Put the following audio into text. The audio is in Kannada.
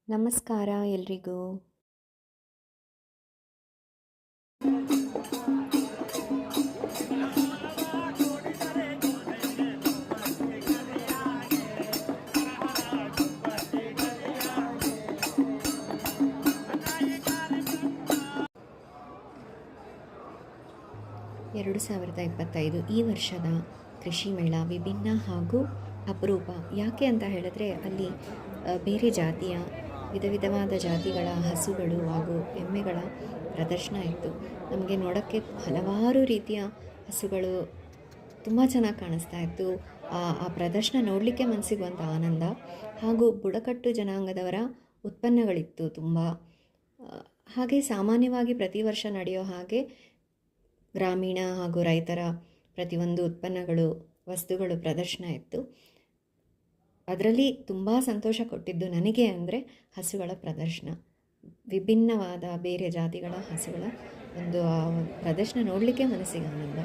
ನಮಸ್ಕಾರ ಎಲ್ರಿಗೂ. ಎರಡು 2025 ಈ ವರ್ಷದ ಕೃಷಿ ಮೇಳ ವಿಭಿನ್ನ ಹಾಗೂ ಅಪರೂಪ. ಯಾಕೆ ಅಂತ ಹೇಳಿದ್ರೆ ಅಲ್ಲಿ ಬೇರೆ ಜಾತಿಯ ವಿಧವಾದ ಜಾತಿಗಳ ಹಸುಗಳು ಹಾಗೂ ಎಮ್ಮೆಗಳ ಪ್ರದರ್ಶನ ಇತ್ತು. ನಮಗೆ ನೋಡೋಕ್ಕೆ ಹಲವಾರು ರೀತಿಯ ಹಸುಗಳು ತುಂಬ ಚೆನ್ನಾಗಿ ಕಾಣಿಸ್ತಾ ಇತ್ತು. ಆ ಪ್ರದರ್ಶನ ನೋಡಲಿಕ್ಕೆ ಮನಸ್ಸಿಗುವಂಥ ಆನಂದ ಹಾಗೂ ಬುಡಕಟ್ಟು ಜನಾಂಗದವರ ಉತ್ಪನ್ನಗಳಿತ್ತು ತುಂಬ. ಹಾಗೆ ಸಾಮಾನ್ಯವಾಗಿ ಪ್ರತಿ ವರ್ಷ ನಡೆಯೋ ಹಾಗೆ ಗ್ರಾಮೀಣ ಹಾಗೂ ರೈತರ ಪ್ರತಿಯೊಂದು ಉತ್ಪನ್ನಗಳು ವಸ್ತುಗಳು ಪ್ರದರ್ಶನ ಇತ್ತು. ಅದರಲ್ಲಿ ತುಂಬ ಸಂತೋಷ ಕೊಟ್ಟಿದ್ದು ನನಗೆ ಅಂದರೆ ಹಸುಗಳ ಪ್ರದರ್ಶನ. ವಿಭಿನ್ನವಾದ ಬೇರೆ ಜಾತಿಗಳ ಹಸುಗಳ ಒಂದು ಪ್ರದರ್ಶನ ನೋಡಲಿಕ್ಕೆ ಮನಸ್ಸಿಗೆ ಆನಂದ.